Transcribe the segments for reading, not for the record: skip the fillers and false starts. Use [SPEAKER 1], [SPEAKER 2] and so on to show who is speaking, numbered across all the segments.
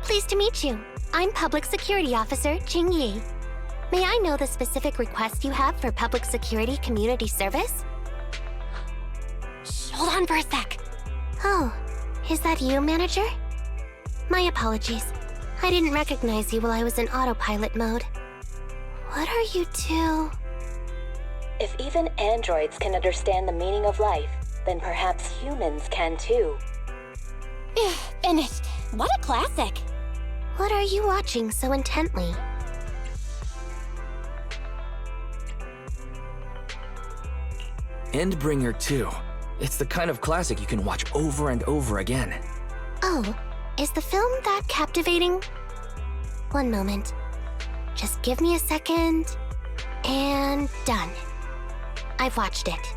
[SPEAKER 1] Pleased to meet you. I'm Public Security Officer Qingyi. May I know the specific request you have for Public Security Community Service?
[SPEAKER 2] Shh, hold on for a sec.
[SPEAKER 1] Oh, is that you, Manager? My apologies. I didn't recognize you while I was in autopilot mode. What are you two?
[SPEAKER 3] If even androids can understand the meaning of life, then perhaps humans can too.
[SPEAKER 2] Finished. What a classic.
[SPEAKER 1] What are you watching so intently?
[SPEAKER 4] Endbringer 2. It's the kind of classic you can watch over and over again.
[SPEAKER 1] Oh, is the film that captivating? One moment. Just give me a second. And done. I've watched it.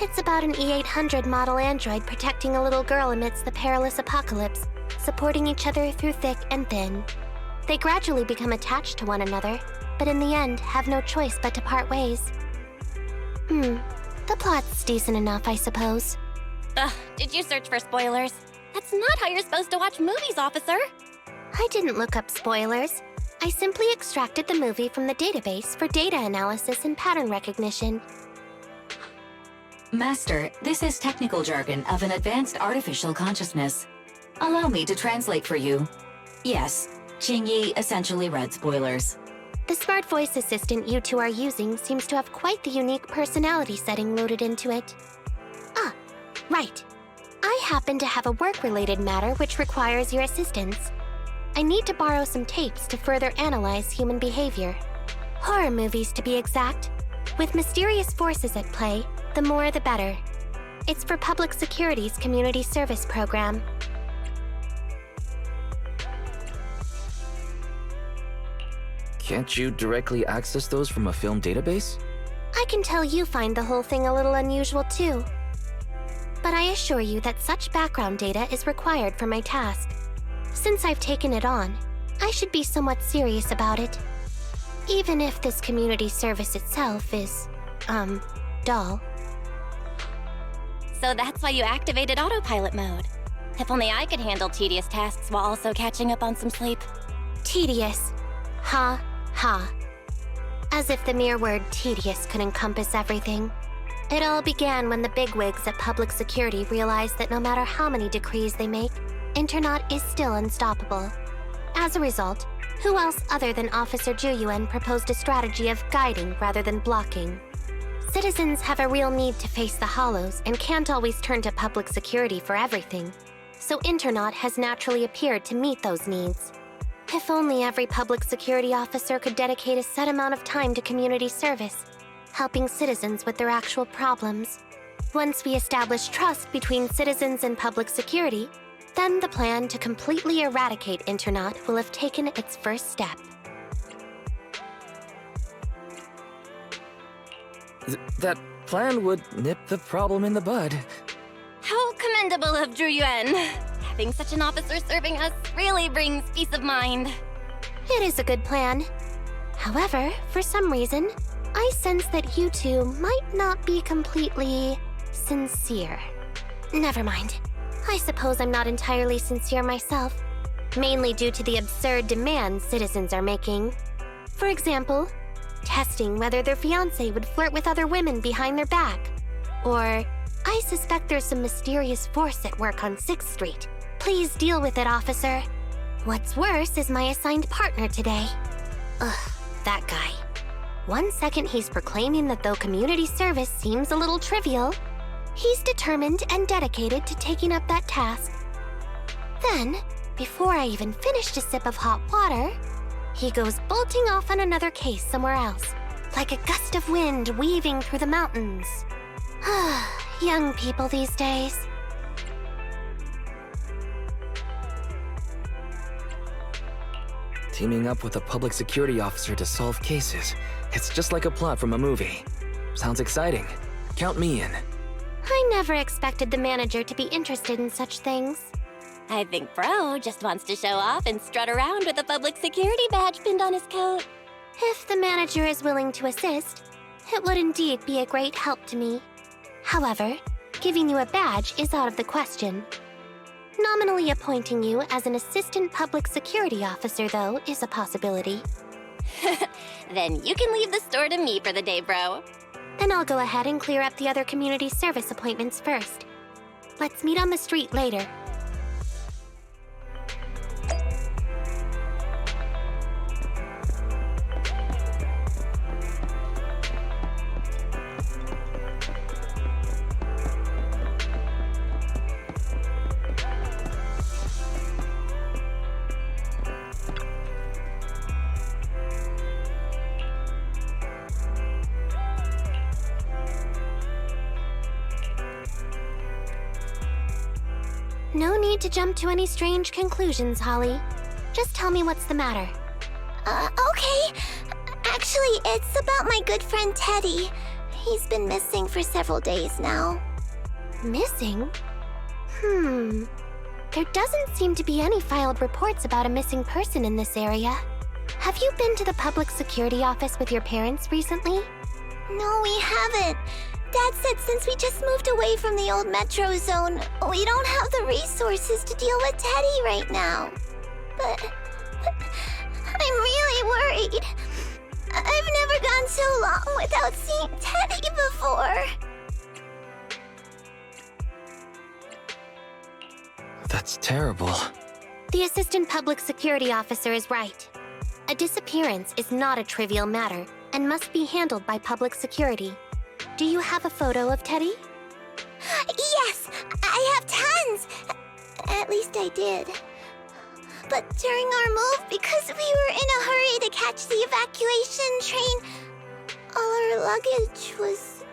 [SPEAKER 1] It's about an E-800 model android protecting a little girl amidst the perilous apocalypse, supporting each other through thick and thin. They gradually become attached to one another, but in the end have no choice but to part ways. The plot's decent enough, I suppose.
[SPEAKER 2] Did you search for spoilers? That's not how you're supposed to watch movies, officer.
[SPEAKER 1] I didn't look up spoilers. I simply extracted the movie from the database for data analysis and pattern recognition.
[SPEAKER 5] Master, this is technical jargon of an advanced artificial consciousness. Allow me to translate for you. Yes, Qingyi essentially read spoilers.
[SPEAKER 1] The smart voice assistant you two are using seems to have quite the unique personality setting loaded into it. Ah, right. I happen to have a work-related matter which requires your assistance. I need to borrow some tapes to further analyze human behavior. Horror movies, to be exact. With mysterious forces at play, the more the better. It's for Public Security's Community Service Program.
[SPEAKER 4] Can't you directly access those from a film database?
[SPEAKER 1] I can tell you find the whole thing a little unusual too. But I assure you that such background data is required for my task. Since I've taken it on, I should be somewhat serious about it. Even if this community service itself is, dull.
[SPEAKER 2] So that's why you activated autopilot mode. If only I could handle tedious tasks while also catching up on some sleep.
[SPEAKER 1] Tedious. Ha, ha. As if the mere word tedious could encompass everything. It all began when the bigwigs at Public Security realized that no matter how many decrees they make, Internaut is still unstoppable. As a result, who else other than Officer Juyuan proposed a strategy of guiding rather than blocking? Citizens have a real need to face the hollows and can't always turn to Public Security for everything. So Internaut has naturally appeared to meet those needs. If only every Public Security officer could dedicate a set amount of time to community service, helping citizens with their actual problems. Once we establish trust between citizens and Public Security, then the plan to completely eradicate Internaut will have taken its first step.
[SPEAKER 4] That plan would nip the problem in the bud.
[SPEAKER 2] How commendable of Zhu Yuan. Having such an officer serving us really brings peace of mind.
[SPEAKER 1] It is a good plan. However, for some reason, I sense that you two might not be completely sincere. Never mind. I suppose I'm not entirely sincere myself, mainly due to the absurd demands citizens are making. For example, testing whether their fiancé would flirt with other women behind their back. Or, I suspect there's some mysterious force at work on 6th Street. Please deal with it, officer. What's worse is my assigned partner today. Ugh, that guy. One second he's proclaiming that though community service seems a little trivial, he's determined and dedicated to taking up that task. Then, before I even finished a sip of hot water, he goes bolting off on another case somewhere else, like a gust of wind weaving through the mountains. Young people these days.
[SPEAKER 4] Teaming up with a public security officer to solve cases. It's just like a plot from a movie. Sounds exciting. Count me in.
[SPEAKER 1] I never expected the manager to be interested in such things.
[SPEAKER 2] I think Bro just wants to show off and strut around with a public security badge pinned on his coat.
[SPEAKER 1] If the manager is willing to assist, it would indeed be a great help to me. However, giving you a badge is out of the question. Nominally appointing you as an assistant public security officer, though, is a possibility.
[SPEAKER 2] Then you can leave the store to me for the day, bro.
[SPEAKER 1] Then I'll go ahead and clear up the other community service appointments first. Let's meet on the street later. No need to jump to any strange conclusions, Holly. Just tell me what's the matter.
[SPEAKER 6] Okay. Actually, it's about my good friend Teddy. He's been missing for several days now.
[SPEAKER 1] Missing? There doesn't seem to be any filed reports about a missing person in this area. Have you been to the public security office with your parents recently?
[SPEAKER 6] No, we haven't. Dad said since we just moved away from the old metro zone, we don't have the resources to deal with Teddy right now. But I'm really worried. I've never gone so long without seeing Teddy before.
[SPEAKER 4] That's terrible.
[SPEAKER 1] The assistant public security officer is right. A disappearance is not a trivial matter and must be handled by public security. Do you have a photo of Teddy?
[SPEAKER 6] Yes, I have tons. At least I did. But during our move, because we were in a hurry to catch the evacuation train, all our luggage was...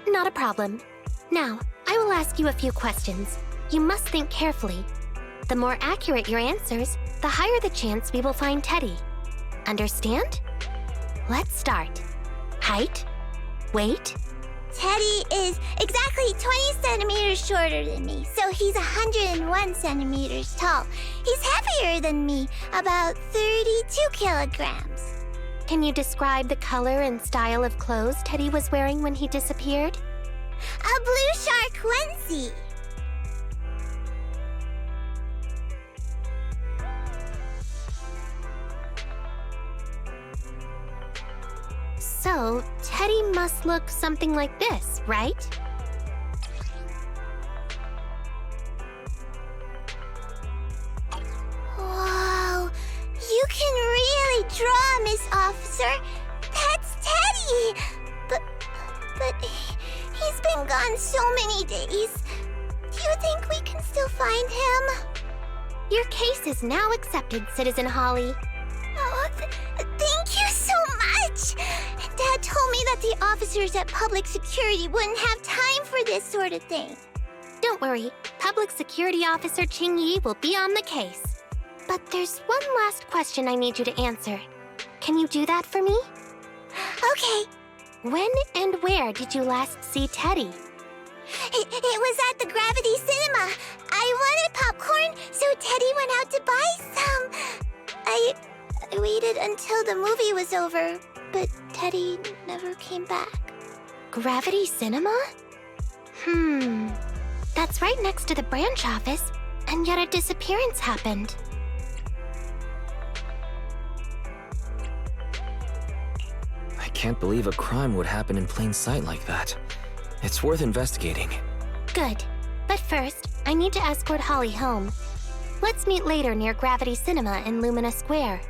[SPEAKER 1] Not a problem. Now, I will ask you a few questions. You must think carefully. The more accurate your answers, the higher the chance we will find Teddy. Understand? Let's start. Height? Weight?
[SPEAKER 6] Teddy is exactly 20 centimeters shorter than me, so he's 101 centimeters tall. He's heavier than me, about 32 kilograms.
[SPEAKER 1] Can you describe the color and style of clothes Teddy was wearing when he disappeared?
[SPEAKER 6] A blue shark onesie.
[SPEAKER 1] So, Teddy must look something like this, right?
[SPEAKER 6] Whoa, you can really draw, Miss Officer. That's Teddy. But he's been gone so many days. Do you think we can still find him?
[SPEAKER 1] Your case is now accepted, Citizen Holly.
[SPEAKER 6] Oh, thank you so much. Dad told me that the officers at public security wouldn't have time for this sort of thing.
[SPEAKER 1] Don't worry, Public Security Officer Qingyi will be on the case. But there's one last question I need you to answer. Can you do that for me?
[SPEAKER 6] Okay.
[SPEAKER 1] When and where did you last see Teddy?
[SPEAKER 6] It was at the Gravity Cinema. I wanted popcorn, so Teddy went out to buy some. I waited until the movie was over, but Teddy never came back.
[SPEAKER 1] Gravity Cinema? That's right next to the branch office, and yet a disappearance happened.
[SPEAKER 4] I can't believe a crime would happen in plain sight like that. It's worth investigating.
[SPEAKER 1] Good. But first, I need to escort Holly home. Let's meet later near Gravity Cinema in Lumina Square.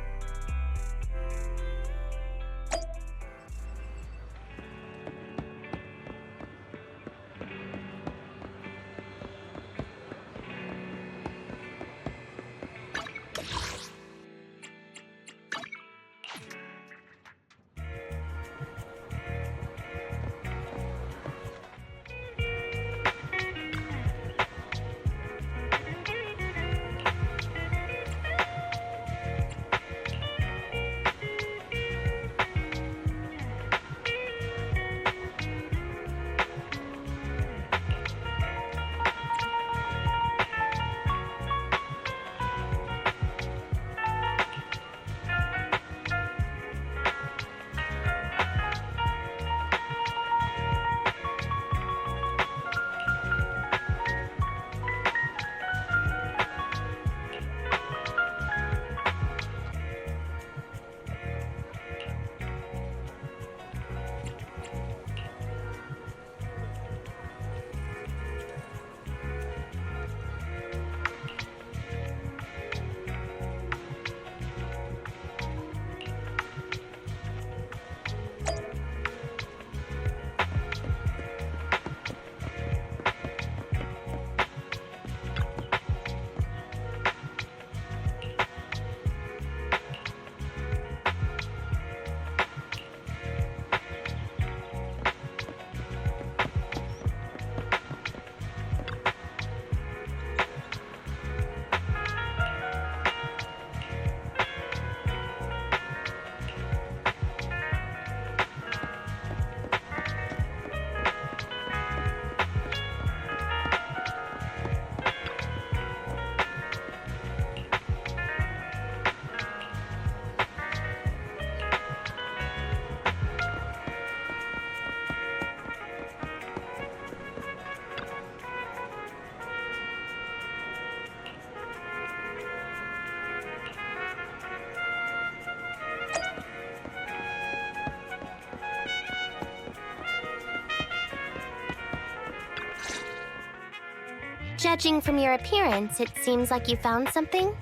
[SPEAKER 1] Judging from your appearance, it seems like you found something.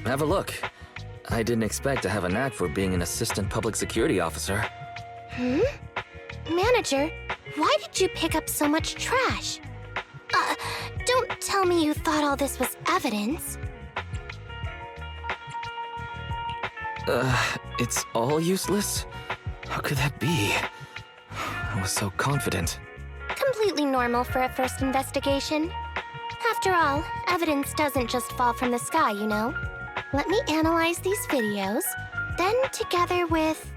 [SPEAKER 4] Have a look. I didn't expect to have a knack for being an assistant public security officer.
[SPEAKER 1] Manager, why did you pick up so much trash? Don't tell me you thought all this was evidence.
[SPEAKER 4] It's all useless? How could that be? I was so confident.
[SPEAKER 1] Completely normal for a first investigation. After all, evidence doesn't just fall from the sky, you know. Let me analyze these videos, then together with...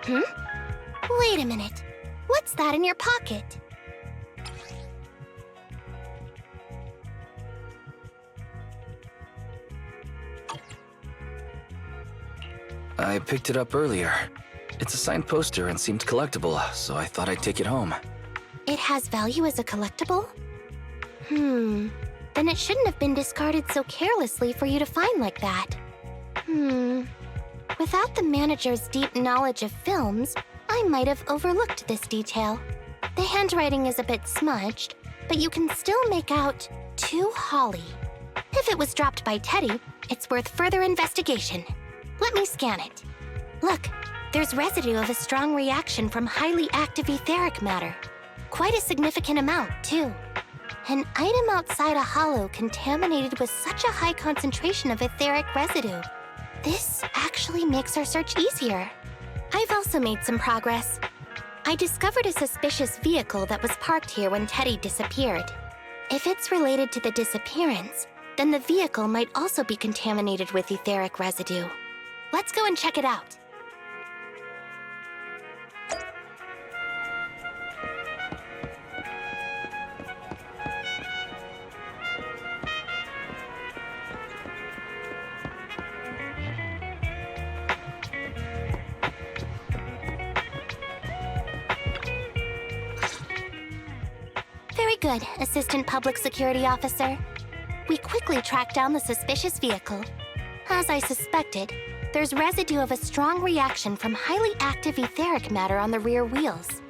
[SPEAKER 1] Wait a minute. What's that in your pocket?
[SPEAKER 4] I picked it up earlier. It's a signed poster and seemed collectible, so I thought I'd take it home.
[SPEAKER 1] It has value as a collectible? Then it shouldn't have been discarded so carelessly for you to find like that. Without the manager's deep knowledge of films, I might have overlooked this detail. The handwriting is a bit smudged, but you can still make out "To Holly." If it was dropped by Teddy, it's worth further investigation. Let me scan it. Look, there's residue of a strong reaction from highly active etheric matter. Quite a significant amount, too. An item outside a hollow contaminated with such a high concentration of etheric residue. This actually makes our search easier. I've also made some progress. I discovered a suspicious vehicle that was parked here when Teddy disappeared. If it's related to the disappearance, then the vehicle might also be contaminated with etheric residue. Let's go and check it out. Very good, Assistant Public Security Officer. We quickly tracked down the suspicious vehicle. As I suspected, there's residue of a strong reaction from highly active etheric matter on the rear wheels.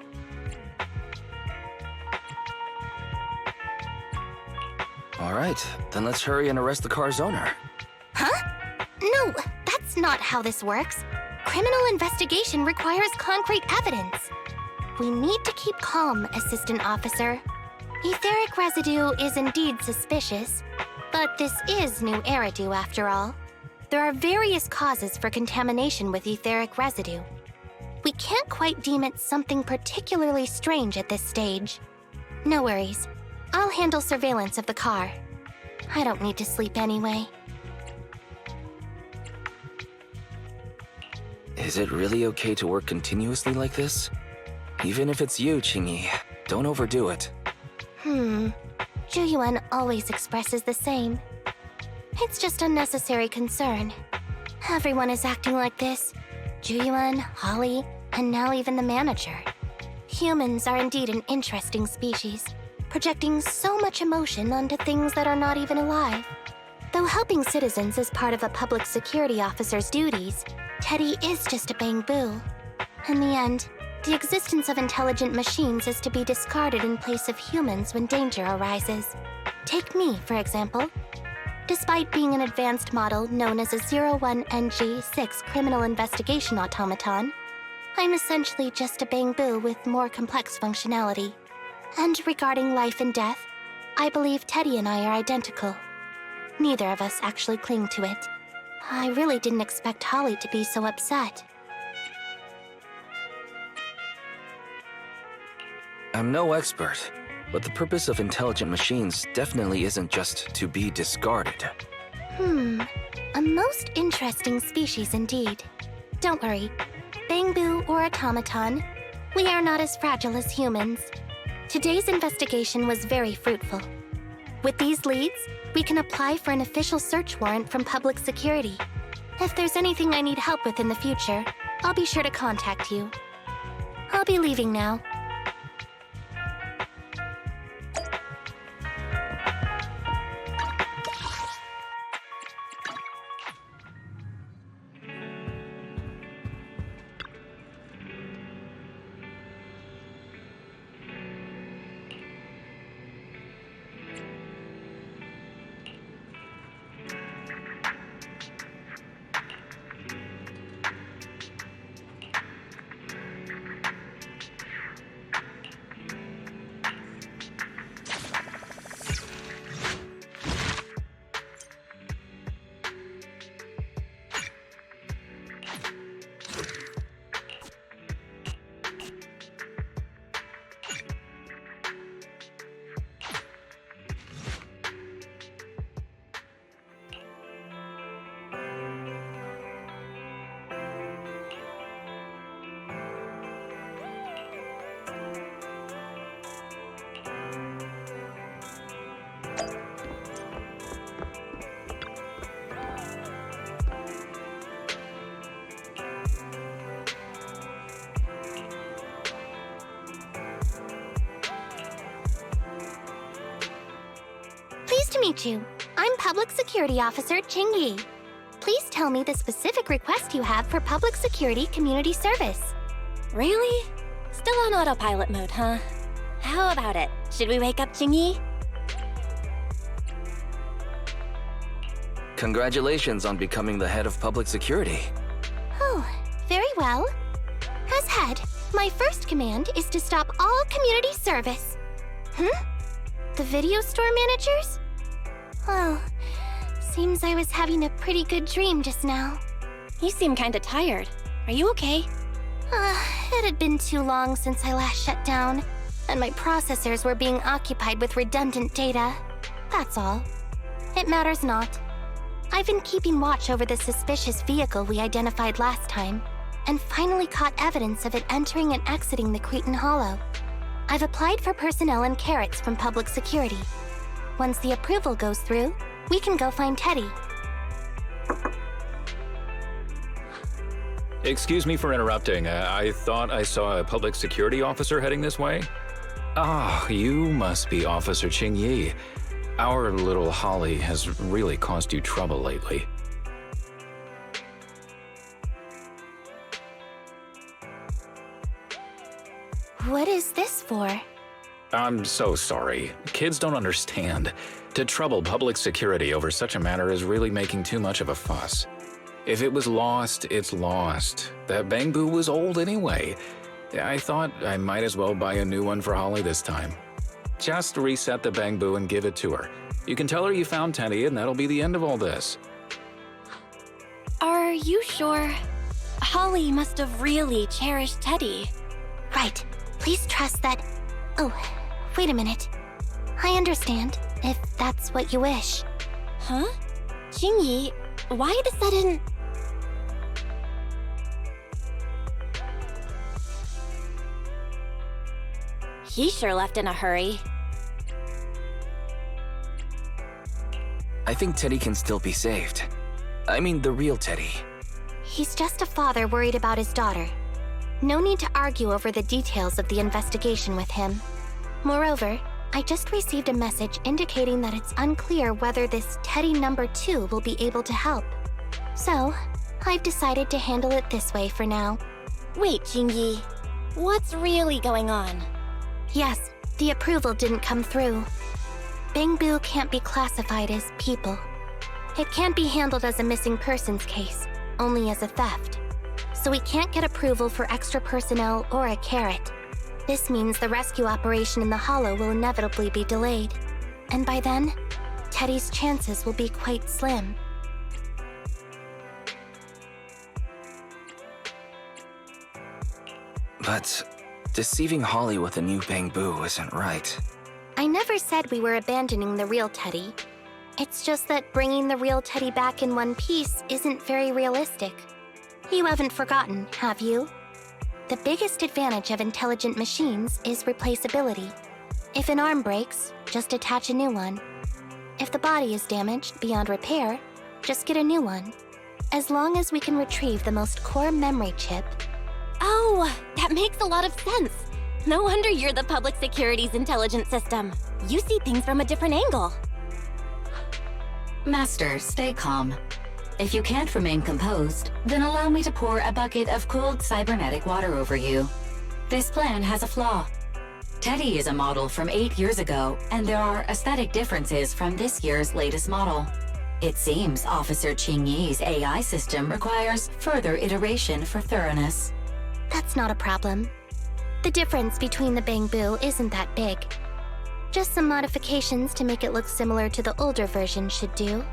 [SPEAKER 4] All right, then let's hurry and arrest the car's owner.
[SPEAKER 1] Huh? No, that's not how this works. Criminal investigation requires concrete evidence. We need to keep calm, Assistant Officer. Etheric residue is indeed suspicious, but this is new Eridu after all. There are various causes for contamination with etheric residue. We can't quite deem it something particularly strange at this stage. No worries. I'll handle surveillance of the car. I don't need to sleep anyway.
[SPEAKER 4] Is it really okay to work continuously like this? Even if it's you, Qingyi, don't overdo it.
[SPEAKER 1] Zhu always expresses the same. It's just unnecessary concern. Everyone is acting like this. Zhu, Holly, and now even the manager. Humans are indeed an interesting species, projecting so much emotion onto things that are not even alive. Though helping citizens is part of a public security officer's duties, Teddy is just a Bangboo. In the end, the existence of intelligent machines is to be discarded in place of humans when danger arises. Take me, for example. Despite being an advanced model known as a 01NG6 criminal investigation automaton, I'm essentially just a Bangboo with more complex functionality. And regarding life and death, I believe Teddy and I are identical. Neither of us actually cling to it. I really didn't expect Holly to be so upset.
[SPEAKER 4] I'm no expert, but the purpose of intelligent machines definitely isn't just to be discarded.
[SPEAKER 1] A most interesting species indeed. Don't worry, Bangboo or automaton, we are not as fragile as humans. Today's investigation was very fruitful. With these leads, we can apply for an official search warrant from public security. If there's anything I need help with in the future, I'll be sure to contact you. I'll be leaving now. meet you. I'm Public Security Officer Qingyi. Please tell me the specific request you have for public security community service.
[SPEAKER 2] Really? Still on autopilot mode, huh? How about it? Should we wake up Qingyi?
[SPEAKER 4] Congratulations on becoming the head of public security.
[SPEAKER 1] Oh, very well. As head, my first command is to stop all community service. The video store managers? Oh, seems I was having a pretty good dream just now.
[SPEAKER 2] You seem kinda tired. Are you okay?
[SPEAKER 1] It had been too long since I last shut down, and my processors were being occupied with redundant data. That's all. It matters not. I've been keeping watch over the suspicious vehicle we identified last time, and finally caught evidence of it entering and exiting the Cretan Hollow. I've applied for personnel and carrots from public security. Once the approval goes through, we can go find Teddy.
[SPEAKER 7] Excuse me for interrupting. I thought I saw a public security officer heading this way. Ah, you must be Officer Qingyi. Our little Holly has really caused you trouble lately.
[SPEAKER 1] What is this for?
[SPEAKER 7] I'm so sorry. Kids don't understand. To trouble public security over such a matter is really making too much of a fuss. If it was lost, it's lost. That Bangboo was old anyway. I thought I might as well buy a new one for Holly this time. Just reset the Bangboo and give it to her. You can tell her you found Teddy and that'll be the end of all this.
[SPEAKER 2] Are you sure? Holly must have really cherished Teddy.
[SPEAKER 1] Right. Please trust that... Oh, wait a minute. I understand, if that's what you wish.
[SPEAKER 2] Huh? Qingyi, why the sudden... He sure left in a hurry.
[SPEAKER 4] I think Teddy can still be saved. I mean, the real Teddy.
[SPEAKER 1] He's just a father worried about his daughter. No need to argue over the details of the investigation with him. Moreover, I just received a message indicating that it's unclear whether this Teddy number 2 will be able to help. So, I've decided to handle it this way for now.
[SPEAKER 2] Wait, Qingyi. What's really going on?
[SPEAKER 1] Yes, the approval didn't come through. Bangboo can't be classified as people. It can't be handled as a missing persons case, only as a theft. So we can't get approval for extra personnel or a carrot. This means the rescue operation in the Hollow will inevitably be delayed. And by then, Teddy's chances will be quite slim.
[SPEAKER 4] But deceiving Holly with a new Bangboo isn't right.
[SPEAKER 1] I never said we were abandoning the real Teddy. It's just that bringing the real Teddy back in one piece isn't very realistic. You haven't forgotten, have you? The biggest advantage of intelligent machines is replaceability. If an arm breaks, just attach a new one. If the body is damaged beyond repair, just get a new one. As long as we can retrieve the most core memory chip.
[SPEAKER 2] Oh, that makes a lot of sense. No wonder you're the public security's intelligent system. You see things from a different angle.
[SPEAKER 5] Master, stay calm. If you can't remain composed, then allow me to pour a bucket of cold cybernetic water over you. This plan has a flaw. Teddy is a model from 8 years ago, and there are aesthetic differences from this year's latest model. It seems Officer Qingyi's AI system requires further iteration for thoroughness.
[SPEAKER 1] That's not a problem. The difference between the Bangboo isn't that big. Just some modifications to make it look similar to the older version should do.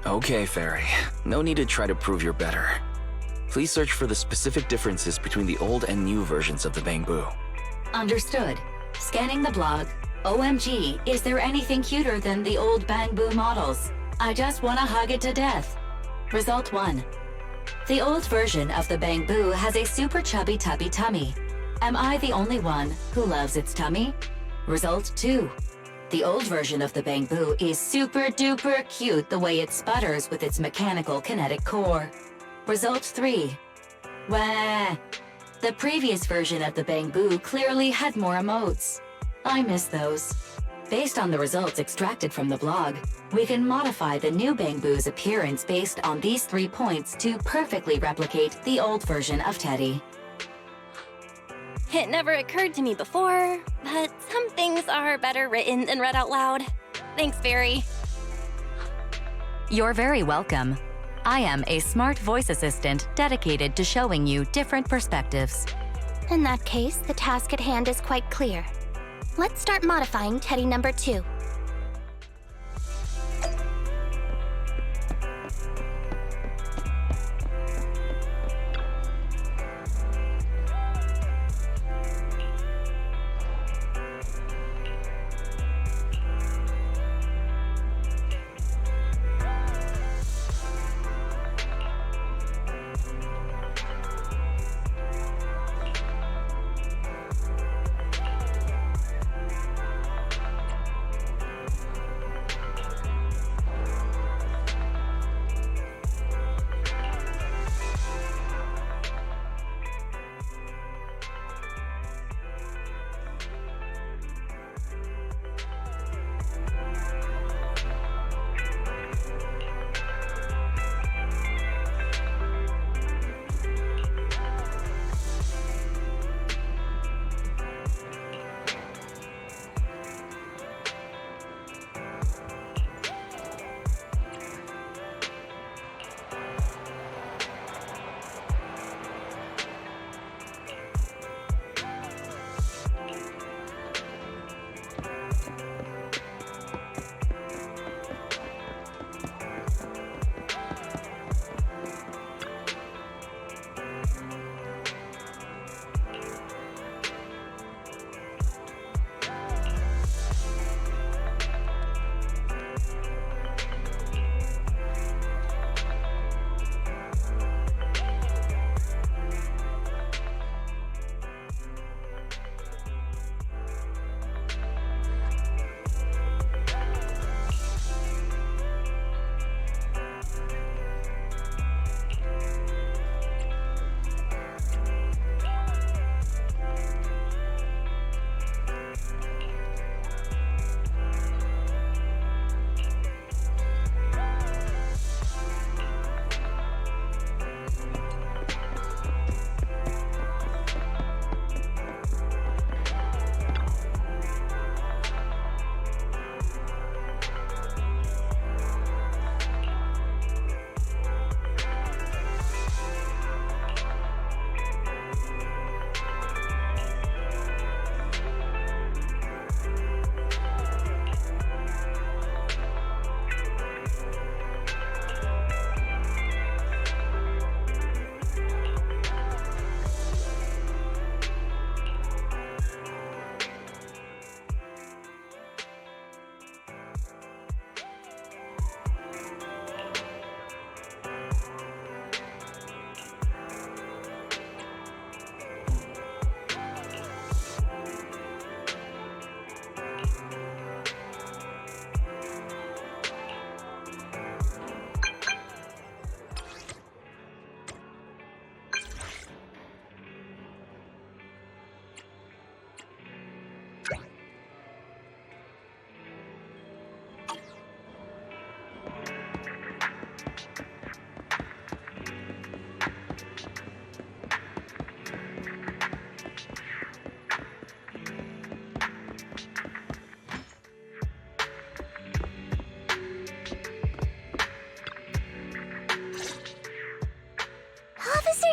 [SPEAKER 4] Okay, Fairy. No need to try to prove you're better. Please search for the specific differences between the old and new versions of the Bangboo.
[SPEAKER 5] Understood. Scanning the blog. OMG, is there anything cuter than the old Bangboo models? I just want to hug it to death. Result 1. The old version of the Bangboo has a super chubby tubby tummy. Am I the only one who loves its tummy? Result 2. The old version of the Bangboo is super duper cute the way it sputters with its mechanical kinetic core. Result 3. Wah. The previous version of the Bangboo clearly had more emotes. I miss those. Based on the results extracted from the blog, we can modify the new Bangboo's appearance based on these 3 points to perfectly replicate the old version of Teddy.
[SPEAKER 2] It never occurred to me before, but some things are better written than read out loud. Thanks, Barry.
[SPEAKER 8] You're very welcome. I am a smart voice assistant dedicated to showing you different perspectives.
[SPEAKER 1] In that case, the task at hand is quite clear. Let's start modifying Teddy number 2.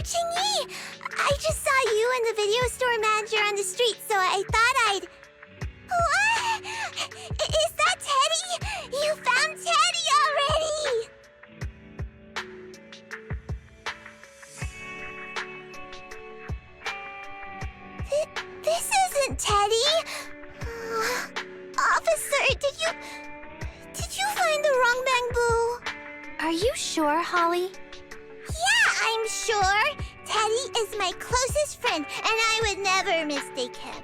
[SPEAKER 6] Qingyi! I just saw you and the video store manager on the street, so I thought I'd... What? Is that Teddy? You found Teddy already! This isn't Teddy! Officer, did you find the wrong Bangboo?
[SPEAKER 1] Are you sure, Holly?
[SPEAKER 6] Yeah, I'm sure. Teddy is my closest friend, and I would never mistake him.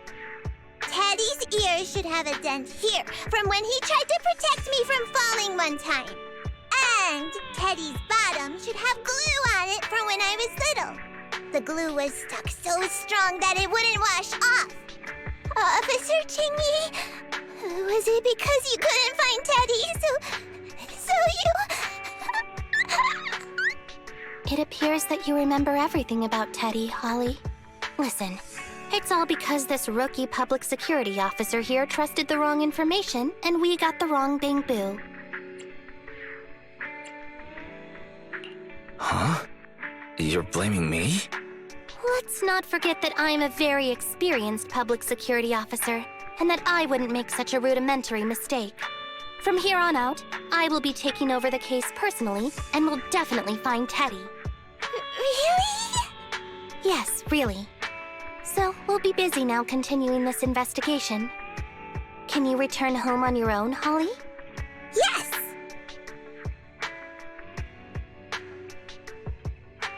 [SPEAKER 6] Teddy's ears should have a dent here from when he tried to protect me from falling one time. And Teddy's bottom should have glue on it from when I was little. The glue was stuck so strong that it wouldn't wash off. Officer Qingyi, was it because you couldn't find Teddy, so you...
[SPEAKER 1] It appears that you remember everything about Teddy, Holly. Listen, it's all because this rookie public security officer here trusted the wrong information, and we got the wrong Bangboo.
[SPEAKER 4] Huh? You're blaming me?
[SPEAKER 1] Let's not forget that I'm a very experienced public security officer, and that I wouldn't make such a rudimentary mistake. From here on out, I will be taking over the case personally, and will definitely find Teddy.
[SPEAKER 6] Really?
[SPEAKER 1] Yes, really. So, we'll be busy now continuing this investigation. Can you return home on your own, Holly?
[SPEAKER 6] Yes!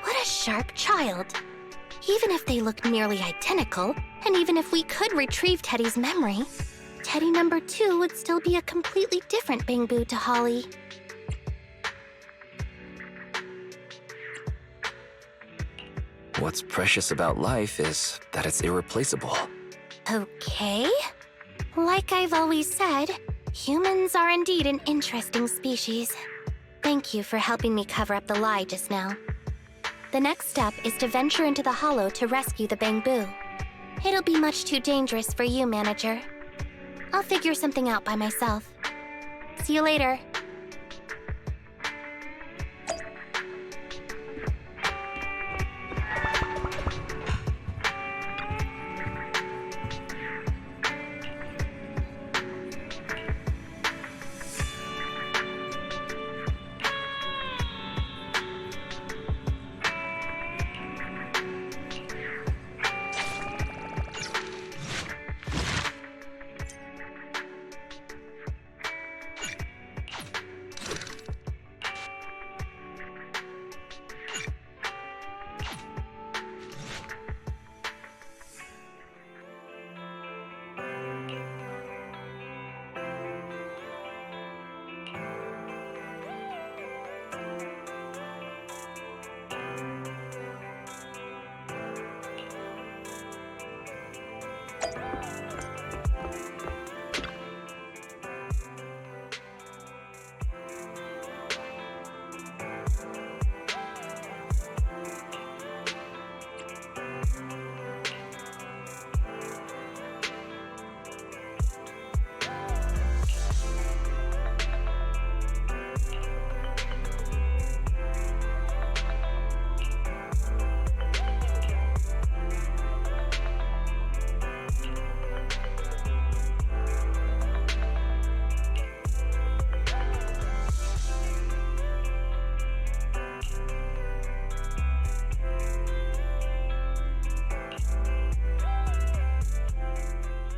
[SPEAKER 1] What a sharp child. Even if they look nearly identical, and even if we could retrieve Teddy's memory, Teddy number 2 would still be a completely different Bangboo to Holly.
[SPEAKER 4] What's precious about life is that it's irreplaceable.
[SPEAKER 1] Okay. Like I've always said, humans are indeed an interesting species. Thank you for helping me cover up the lie just now. The next step is to venture into the hollow to rescue the Bangboo. It'll be much too dangerous for you, Manager. I'll figure something out by myself. See you later.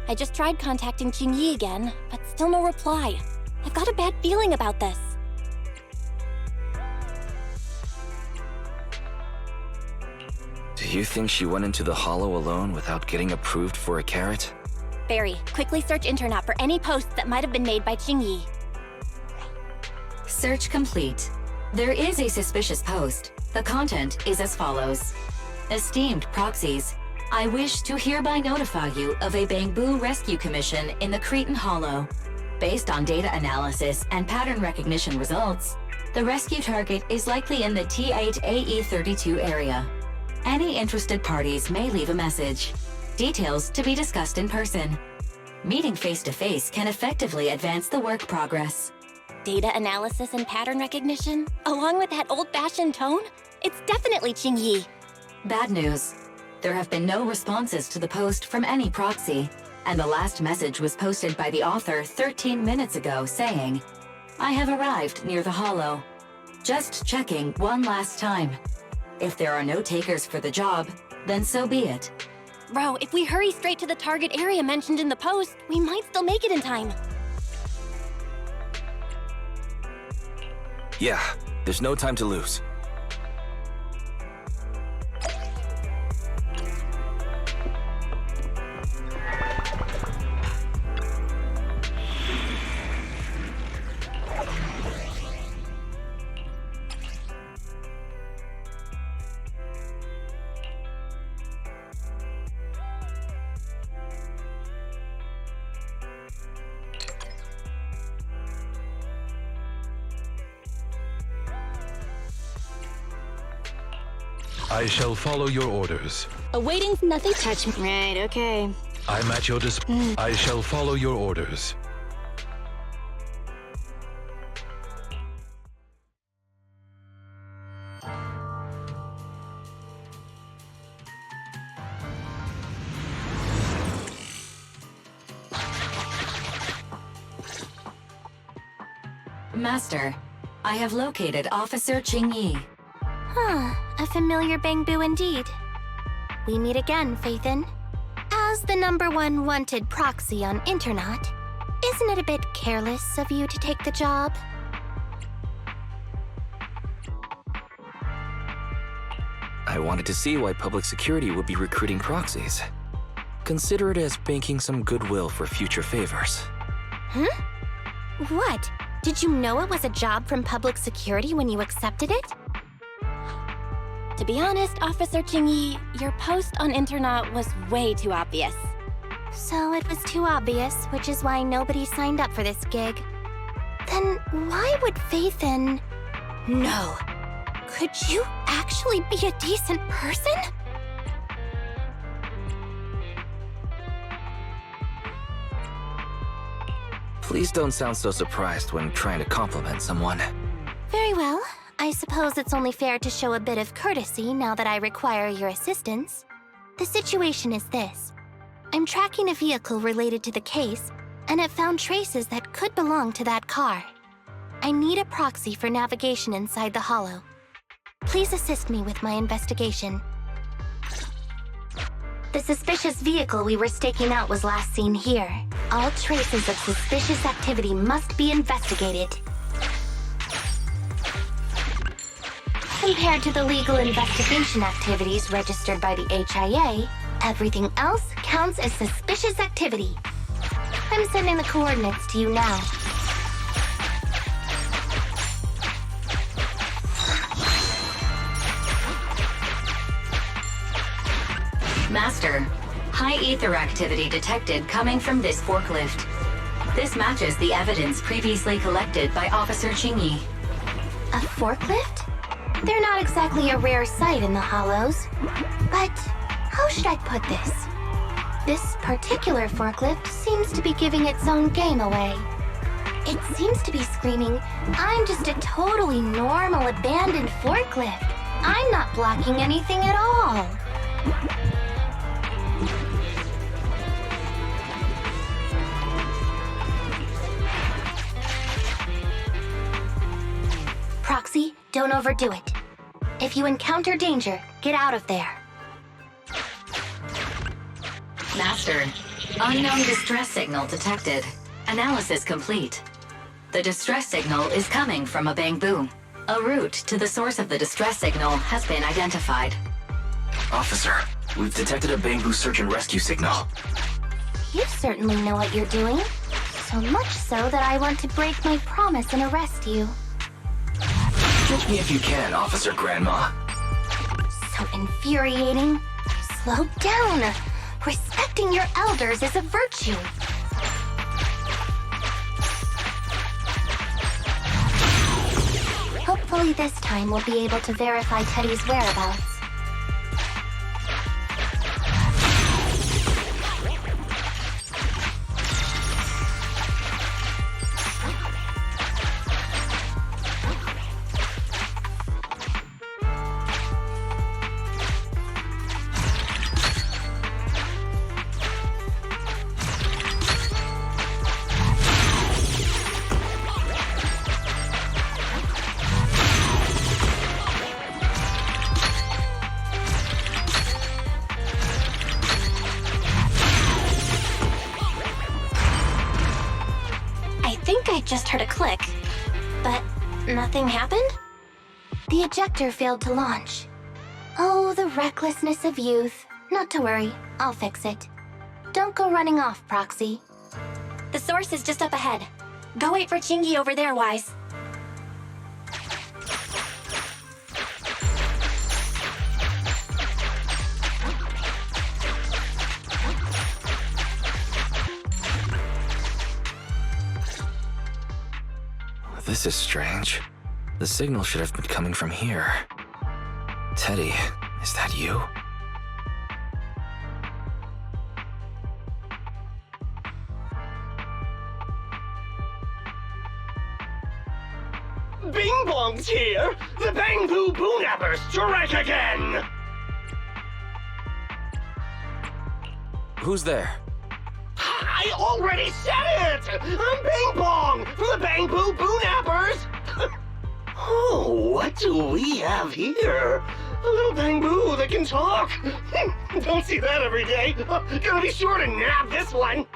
[SPEAKER 2] I just tried contacting Qingyi again, but still no reply. I've got a bad feeling about this.
[SPEAKER 4] Do you think she went into the hollow alone without getting approved for a carrot?
[SPEAKER 2] Barry, quickly search internet for any posts that might have been made by Qingyi.
[SPEAKER 5] Search complete. There is a suspicious post. The content is as follows. Esteemed proxies, I wish to hereby notify you of a Bangboo rescue commission in the Cretan Hollow. Based on data analysis and pattern recognition results, the rescue target is likely in the T8AE32 area. Any interested parties may leave a message. Details to be discussed in person. Meeting face-to-face can effectively advance the work progress.
[SPEAKER 2] Data analysis and pattern recognition? Along with that old-fashioned tone? It's definitely Qingyi.
[SPEAKER 5] Bad news. There have been no responses to the post from any proxy, and the last message was posted by the author 13 minutes ago saying, I have arrived near the hollow. Just checking one last time. If there are no takers for the job, then so be it.
[SPEAKER 2] Bro, if we hurry straight to the target area mentioned in the post, we might still make it in time.
[SPEAKER 4] Yeah, there's no time to lose.
[SPEAKER 9] I shall follow your orders.
[SPEAKER 2] Awaiting nothing touch me. Right, okay.
[SPEAKER 9] I'm at your I shall follow your orders.
[SPEAKER 5] Master, I have located Officer Qingyi.
[SPEAKER 1] Huh, a familiar Bangboo indeed. We meet again, Phaethon. As the #1 wanted proxy on Internet, isn't it a bit careless of you to take the job?
[SPEAKER 4] I wanted to see why public security would be recruiting proxies. Consider it as banking some goodwill for future favors.
[SPEAKER 1] Huh? What? Did you know it was a job from public security when you accepted it?
[SPEAKER 2] To be honest, Officer Qingyi, your post on Internet was way too obvious.
[SPEAKER 1] So it was too obvious, which is why nobody signed up for this gig. Then why would Phaethon... No. Could you actually be a decent person?
[SPEAKER 4] Please don't sound so surprised when trying to compliment someone.
[SPEAKER 1] Very well. I suppose it's only fair to show a bit of courtesy now that I require your assistance. The situation is this. I'm tracking a vehicle related to the case, and it found traces that could belong to that car. I need a proxy for navigation inside the hollow. Please assist me with my investigation. The suspicious vehicle we were staking out was last seen here. All traces of suspicious activity must be investigated. Compared to the legal investigation activities registered by the HIA, everything else counts as suspicious activity. I'm sending the coordinates to you now.
[SPEAKER 5] Master, high ether activity detected coming from this forklift. This matches the evidence previously collected by Officer Qingyi.
[SPEAKER 1] A forklift? They're not exactly a rare sight in the Hollows. But how should I put this? This particular forklift seems to be giving its own game away. It seems to be screaming, I'm just a totally normal abandoned forklift. I'm not blocking anything at all. Proxy, don't overdo it. If you encounter danger, get out of there.
[SPEAKER 5] Master, unknown distress signal detected. Analysis complete. The distress signal is coming from a Bangboo. A route to the source of the distress signal has been identified.
[SPEAKER 4] Officer, we've detected a Bangboo search and rescue signal.
[SPEAKER 1] You certainly know what you're doing. So much so that I want to break my promise and arrest you.
[SPEAKER 4] Catch me if you can, Officer Grandma.
[SPEAKER 1] So infuriating. Slow down. Respecting your elders is a virtue. Hopefully this time we'll be able to verify Teddy's whereabouts. I just heard a click, but nothing happened? The ejector failed to launch. Oh, the recklessness of youth. Not to worry, I'll fix it. Don't go running off, Proxy.
[SPEAKER 2] The source is just up ahead. Go wait for Qingyi over there, Wise.
[SPEAKER 4] This is strange. The signal should have been coming from here. Teddy, Is that you?
[SPEAKER 10] Bing Bong's here! The Bangboo Boonappers strike again!
[SPEAKER 4] Who's there?
[SPEAKER 10] I already said it! I'm Bing Bong from the Bangboo Boonappers! Oh, what do we have here? A little Bangboo that can talk! Don't see that every day! Gonna be sure to nab this one!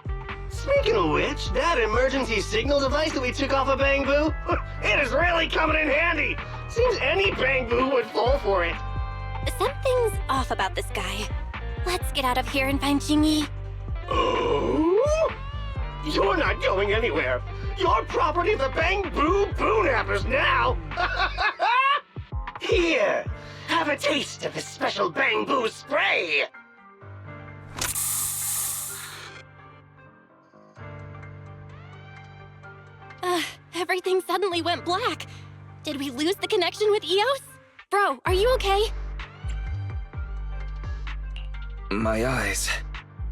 [SPEAKER 10] Speaking of which, that emergency signal device that we took off of Bangboo, it is really coming in handy! Seems any Bangboo would fall for it.
[SPEAKER 2] Something's off about this guy. Let's get out of here and find Qingyi.
[SPEAKER 10] Oh? You're not going anywhere. You're property of the Bangboo Boonappers now! Here, have a taste of this special Bangboo spray!
[SPEAKER 2] Everything suddenly went black. Did we lose the connection with Eos? Bro, are you okay?
[SPEAKER 4] My eyes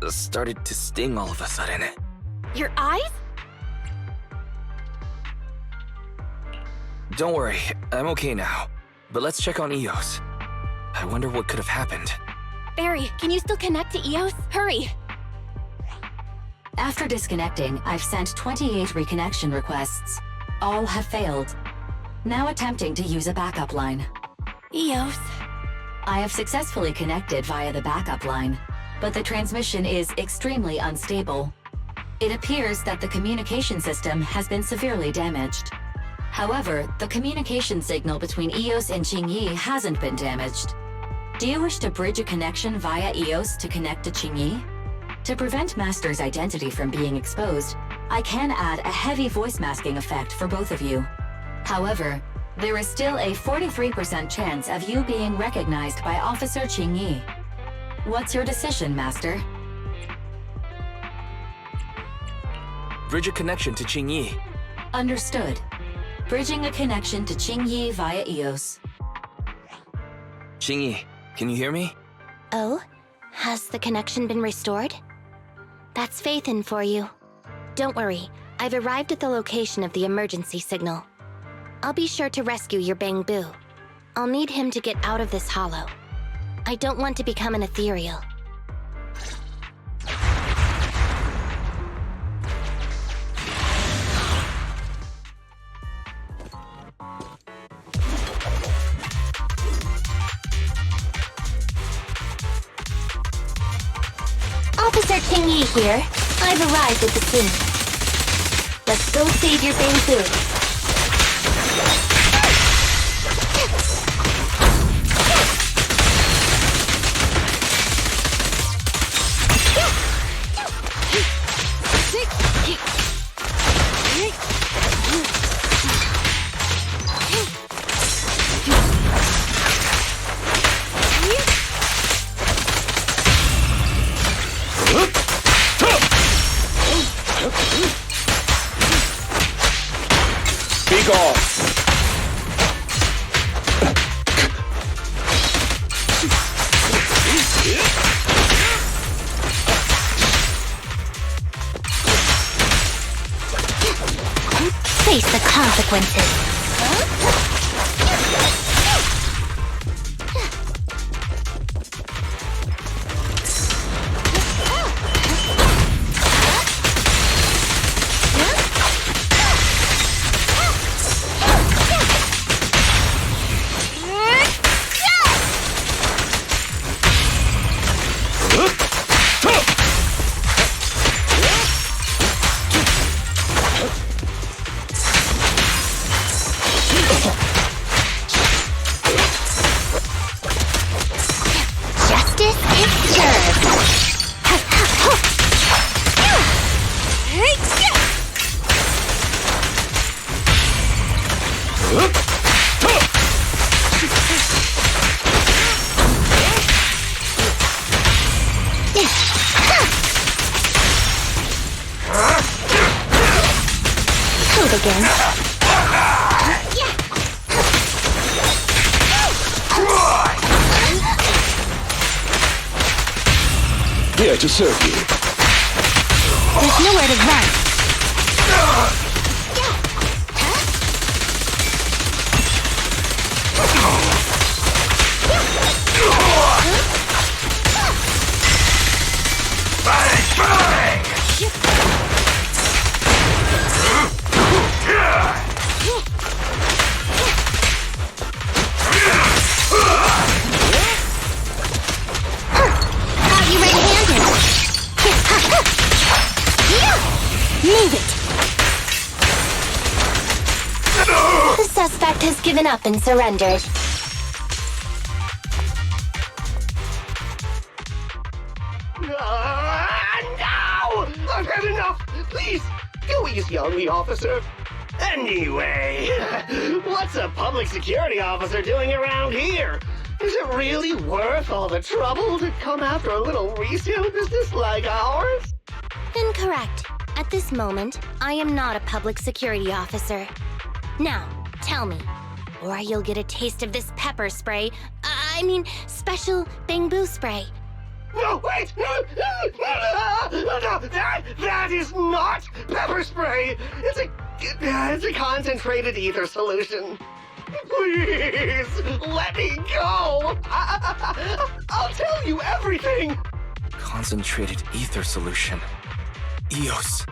[SPEAKER 4] started to sting all of a sudden.
[SPEAKER 2] Your eyes?
[SPEAKER 4] Don't worry, I'm okay now. But let's check on Eos. I wonder what could have happened.
[SPEAKER 2] Barry, can you still connect to Eos? Hurry!
[SPEAKER 5] After disconnecting, I've sent 28 reconnection requests. All have failed. Now attempting to use a backup line.
[SPEAKER 2] Eos.
[SPEAKER 5] I have successfully connected via the backup line, but the transmission is extremely unstable. It appears that the communication system has been severely damaged. However, the communication signal between Eos and Qingyi hasn't been damaged. Do you wish to bridge a connection via Eos to connect to Qingyi? To prevent Master's identity from being exposed, I can add a heavy voice masking effect for both of you. However, there is still a 43% chance of you being recognized by Officer Qingyi. What's your decision, Master?
[SPEAKER 4] Bridge a connection to Qingyi.
[SPEAKER 5] Understood. Bridging a connection to Qingyi via Eos.
[SPEAKER 4] Qingyi, can you hear me?
[SPEAKER 1] Oh? Has the connection been restored? That's Faithin for you. Don't worry, I've arrived at the location of the emergency signal. I'll be sure to rescue your Bangboo. I'll need him to get out of this hollow. I don't want to become an ethereal. Officer Qingyi here. I've arrived at the scene. Let's go save your Bangboo. Face the consequences.
[SPEAKER 9] here to serve you.
[SPEAKER 1] There's nowhere to run. You red-handed. Move it. The suspect has given up and surrendered.
[SPEAKER 10] No! I've had enough! Please, go easy on me, officer. Anyway, what's a public security officer doing around here? Is it really worth all the trouble to come after a little resale business like ours?
[SPEAKER 1] Incorrect. At this moment, I am not a public security officer. Now, tell me, or you'll get a taste of this pepper spray. Special Bangboo spray.
[SPEAKER 10] No, wait! No, that is not pepper spray! It's a concentrated ether solution. Please, let me go! I'll tell you everything!
[SPEAKER 4] Concentrated ether solution. EOS.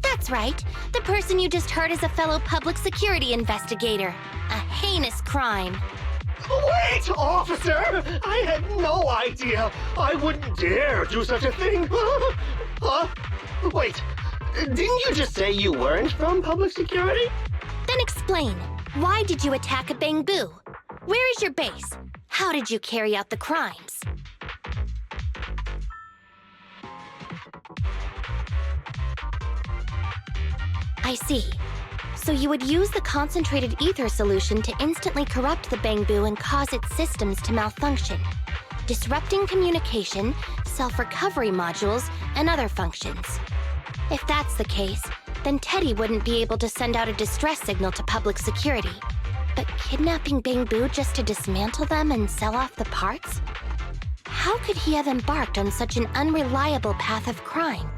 [SPEAKER 1] That's right. The person you just heard is a fellow public security investigator. A heinous crime.
[SPEAKER 10] Wait, officer! I had no idea! I wouldn't dare do such a thing! Huh? Wait, didn't you just say you weren't from public security?
[SPEAKER 1] Then explain. Why did you attack a Bangboo? Where is your base? How did you carry out the crimes? I see. So you would use the concentrated ether solution to instantly corrupt the Bangboo and cause its systems to malfunction, disrupting communication, self-recovery modules, and other functions. If that's the case, then Teddy wouldn't be able to send out a distress signal to public security. But kidnapping Bangboo just to dismantle them and sell off the parts? How could he have embarked on such an unreliable path of crime?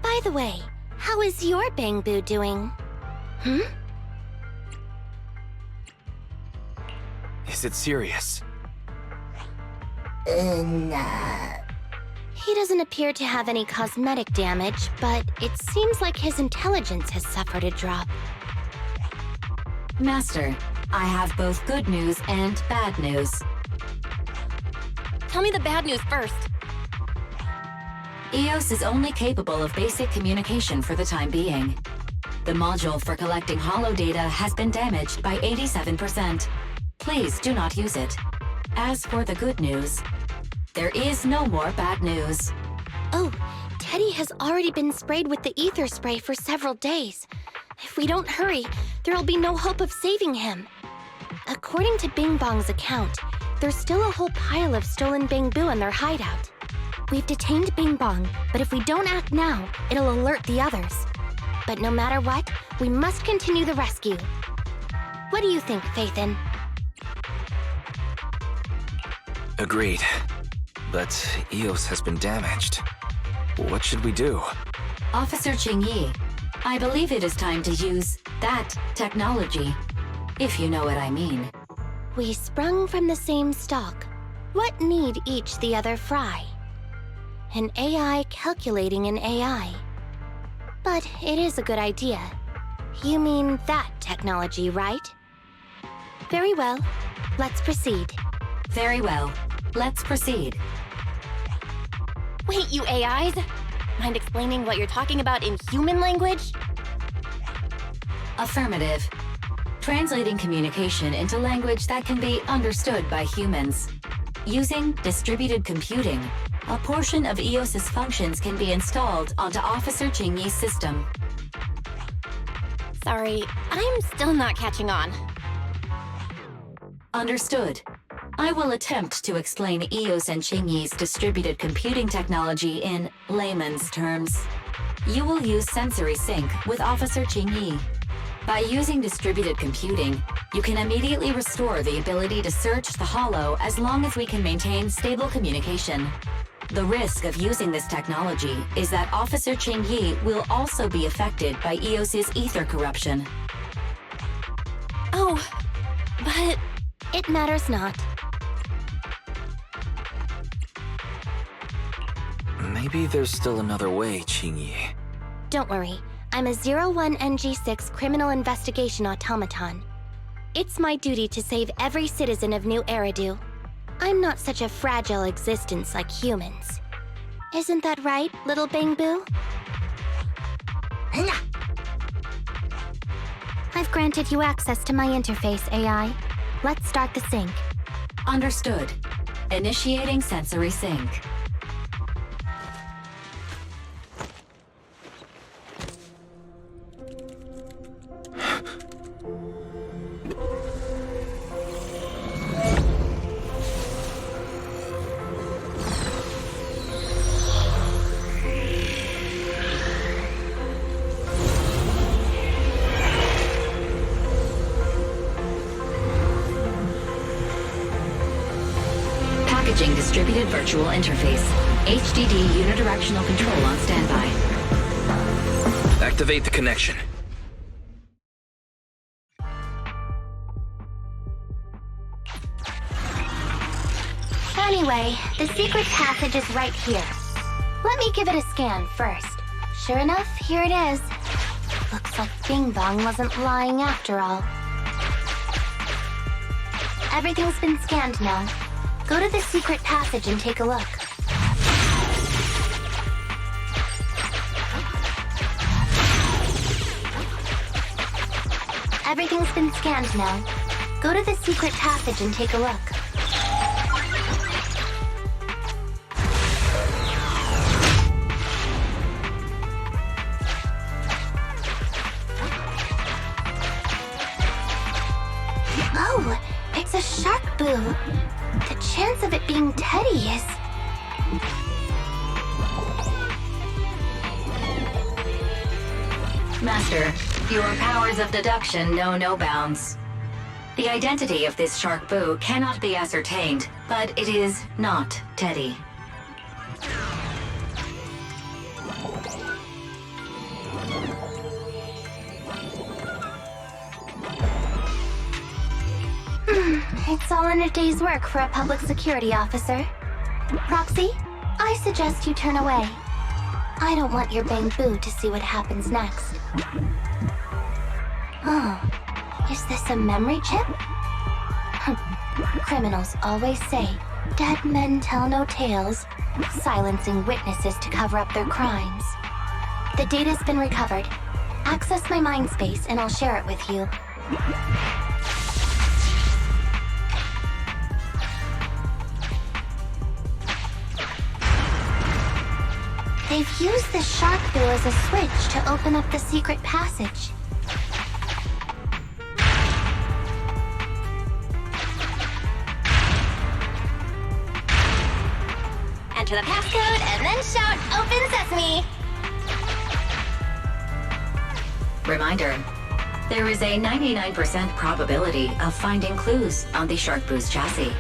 [SPEAKER 1] By the way, how is your Bangboo doing?
[SPEAKER 4] Is it serious?
[SPEAKER 1] He doesn't appear to have any cosmetic damage, but it seems like his intelligence has suffered a drop.
[SPEAKER 5] Master, I have both good news and bad news.
[SPEAKER 2] Tell me the bad news first.
[SPEAKER 5] EOS is only capable of basic communication for the time being. The module for collecting holo data has been damaged by 87%. Please do not use it. As for the good news, there is no more bad news.
[SPEAKER 1] Oh, Teddy has already been sprayed with the ether spray for several days. If we don't hurry, there'll be no hope of saving him. According to Bing Bong's account, there's still a whole pile of stolen Bangboo in their hideout. We've detained Bing Bong, but if we don't act now, it'll alert the others. But no matter what, we must continue the rescue. What do you think, Faithin?
[SPEAKER 4] Agreed. But EOS has been damaged. What should we do?
[SPEAKER 5] Officer Qingyi, I believe it is time to use that technology, if you know what I mean.
[SPEAKER 1] We sprung from the same stalk. What need each the other fry? An AI calculating an AI. But it is a good idea. You mean that technology, right? Very well. Let's proceed.
[SPEAKER 5] Very well. Let's proceed.
[SPEAKER 2] Wait, you AIs? Mind explaining what you're talking about in human language?
[SPEAKER 5] Affirmative. Translating communication into language that can be understood by humans. Using distributed computing, a portion of EOS's functions can be installed onto Officer Qingyi's system.
[SPEAKER 2] Sorry, I'm still not catching on.
[SPEAKER 5] Understood. I will attempt to explain EOS and Qingyi's distributed computing technology in layman's terms. You will use sensory sync with Officer Qingyi. By using distributed computing, you can immediately restore the ability to search the holo as long as we can maintain stable communication. The risk of using this technology is that Officer Qingyi will also be affected by EOS's ether corruption.
[SPEAKER 2] Oh, but
[SPEAKER 1] It matters not.
[SPEAKER 4] Maybe there's still another way, Qingyi.
[SPEAKER 1] Don't worry. I'm a 01NG6 criminal investigation automaton. It's my duty to save every citizen of New Eridu. I'm not such a fragile existence like humans. Isn't that right, little Bangboo? I've granted you access to my interface, AI. Let's start the sync.
[SPEAKER 5] Understood. Initiating sensory sync. Packaging distributed virtual interface. HDD unidirectional control on standby.
[SPEAKER 4] Activate the connection.
[SPEAKER 1] Anyway, the secret passage is right here. Let me give it a scan first. Sure enough, here it is. Looks like Bing Bong wasn't lying after all. Everything's been scanned now. Go to the secret passage and take a look. Everything's been scanned now. Go to the secret passage and take a look. Oh, it's a shark boo. The chance of it being Teddy is...
[SPEAKER 5] Master, your powers of deduction know no bounds. The identity of this shark boo cannot be ascertained, but it is not Teddy.
[SPEAKER 1] It's all in a day's work for a public security officer. Roxy, I suggest you turn away. I don't want your Bangboo to see what happens next. Oh, is this a memory chip? Criminals always say, dead men tell no tales, silencing witnesses to cover up their crimes. The data's been recovered. Access my mind space and I'll share it with you. They've used the shark boo as a switch to open up the secret passage.
[SPEAKER 2] enter the passcode and then shout, "Open Sesame!"
[SPEAKER 5] Reminder, there is a 99% probability of finding clues on the Shark Boo's chassis.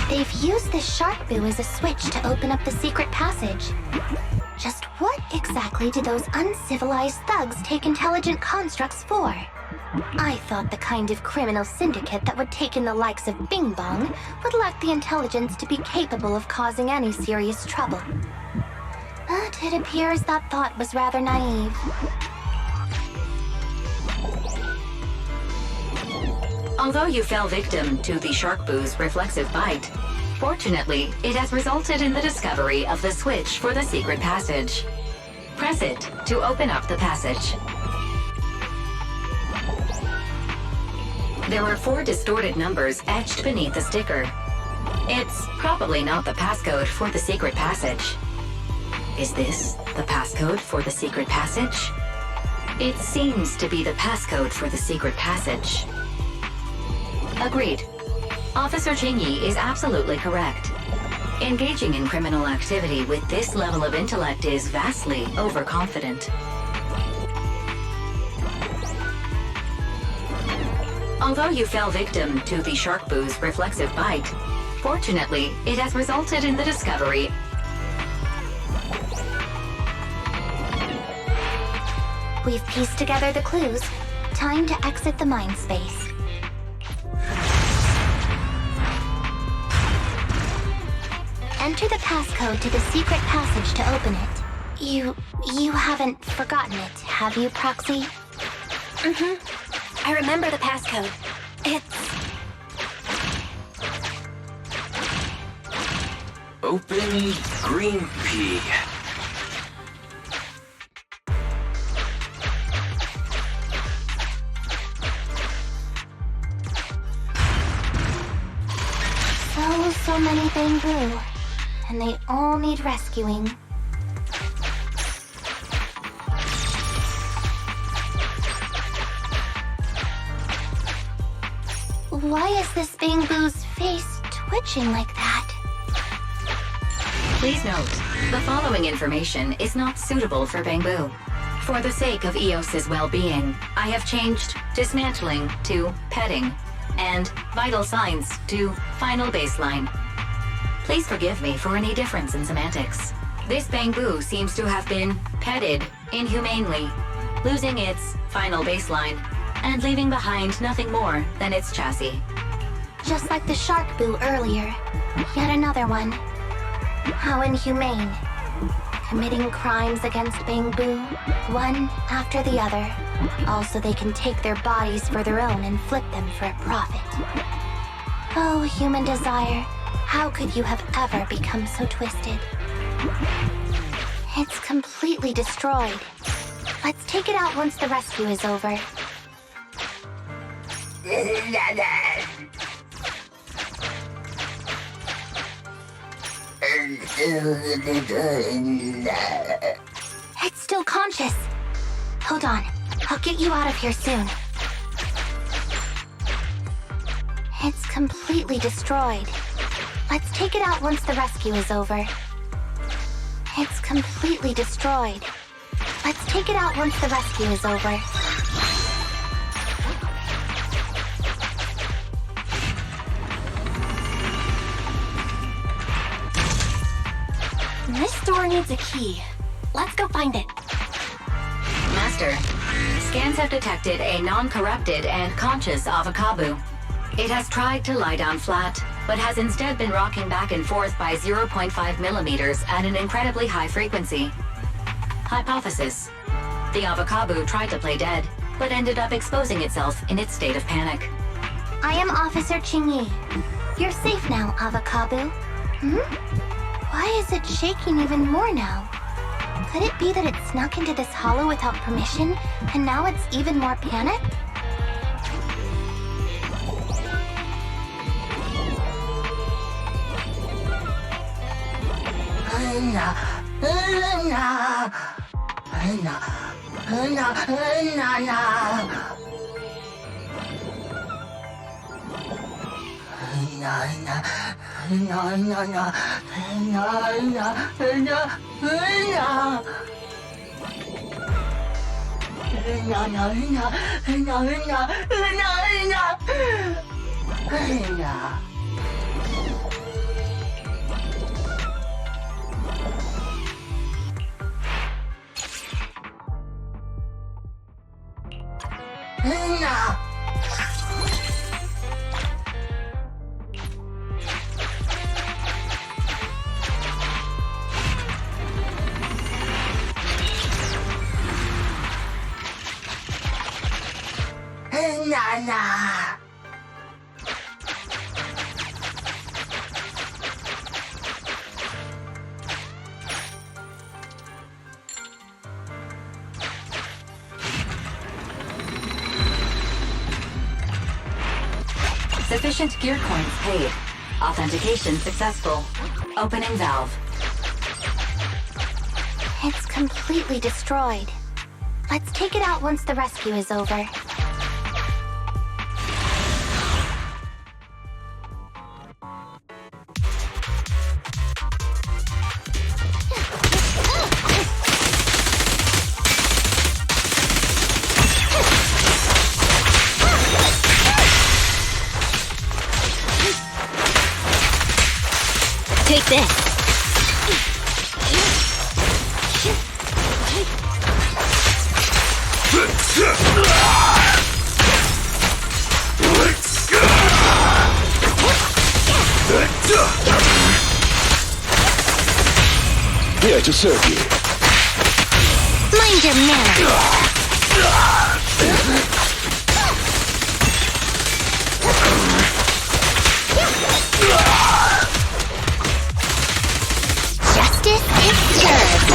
[SPEAKER 1] They've used the shark boo as a switch to open up the secret passage. Just what exactly do those uncivilized thugs take intelligent constructs for? I thought the kind of criminal syndicate that would take in the likes of Bing Bong would lack the intelligence to be capable of causing any serious trouble. But it appears that thought was rather naive.
[SPEAKER 5] Although you fell victim to the Shark Boo's reflexive bite, fortunately, it has resulted in the discovery of the switch for the secret passage. Press it to open up the passage. There are 4 distorted numbers etched beneath the sticker. It's probably not the passcode for the secret passage. Is this the passcode for the secret passage? It seems to be the passcode for the secret passage. Agreed. Officer Qingyi is absolutely correct. Engaging in criminal activity with this level of intellect is vastly overconfident. Although you fell victim to the Sharkboo's reflexive bite, fortunately, it has resulted in the discovery.
[SPEAKER 6] We've pieced together the clues. Time to exit the mind space. Enter the passcode to the secret passage to open it. You haven't forgotten it, have you, Proxy?
[SPEAKER 2] I remember the passcode. It's...
[SPEAKER 4] Open green pea.
[SPEAKER 6] So many Bangboo, and they all need rescuing. Why is this Bangboo's face twitching like that?
[SPEAKER 5] Please note, the following information is not suitable for Bangboo. For the sake of Eos's well-being, I have changed dismantling to petting, and vital signs to final baseline. Please forgive me for any difference in semantics. This Bangboo seems to have been petted inhumanely, losing its final baseline, and leaving behind nothing more than its chassis.
[SPEAKER 6] Just like the Sharkboo earlier. Yet another one. How inhumane. Committing crimes against Bangboo, one after the other. Also, they can take their bodies for their own and flip them for a profit. Oh, human desire, how could you have ever become so twisted? It's completely destroyed. Let's take it out once the rescue is over. It's still conscious. Hold on. I'll get you out of here soon. It's completely destroyed. Let's take it out once the rescue is over. It's completely destroyed. Let's take it out once the rescue is over.
[SPEAKER 2] This door needs a key. Let's go find it.
[SPEAKER 5] Master, scans have detected a non-corrupted and conscious Avocabo. It has tried to lie down flat, but has instead been rocking back and forth by 0.5 millimeters at an incredibly high frequency. Hypothesis: the Avocabo tried to play dead, but ended up exposing itself in its state of panic.
[SPEAKER 6] I am Officer Qingyi. You're safe now, Avocabo. Why is it shaking even more now? Could it be that it snuck into this hollow without permission, and now it's even more panicked?
[SPEAKER 5] Sufficient gear coins paid. Authentication successful. Opening valve.
[SPEAKER 6] It's completely destroyed. Let's take it out once the rescue is over.
[SPEAKER 2] like this.
[SPEAKER 9] Here to serve you.
[SPEAKER 1] Mind your manners. Justice is served.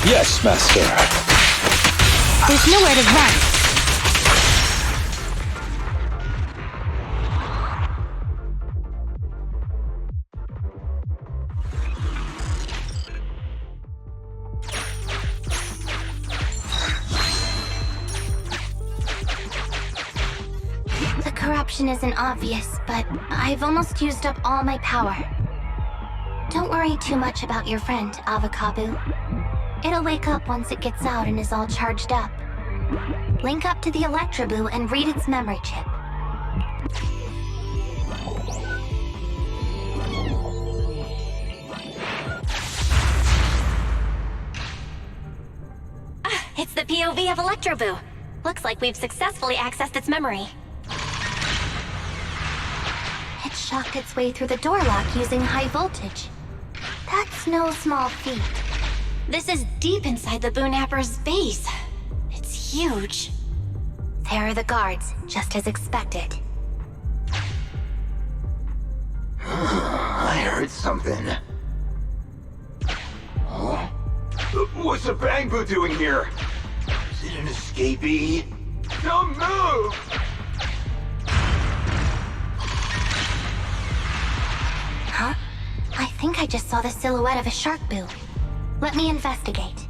[SPEAKER 9] Yes, Master.
[SPEAKER 1] There's nowhere to run. The corruption isn't obvious, but I've almost used up all my power. Don't worry too much about your friend, Avakabu. It'll wake up once it gets out and is all charged up. Link up to the Electroboo and read its memory chip.
[SPEAKER 2] It's the POV of Electroboo. Looks like we've successfully accessed its memory.
[SPEAKER 1] It shocked its way through the door lock using high voltage. That's no small feat.
[SPEAKER 2] This is deep inside the Boonapper's base. It's huge.
[SPEAKER 1] There are the guards, just as expected.
[SPEAKER 10] I heard something. Huh? What's the Bangboo doing here? Is it an escapee? Don't move!
[SPEAKER 1] Huh? I think I just saw the silhouette of a shark boo. Let me investigate.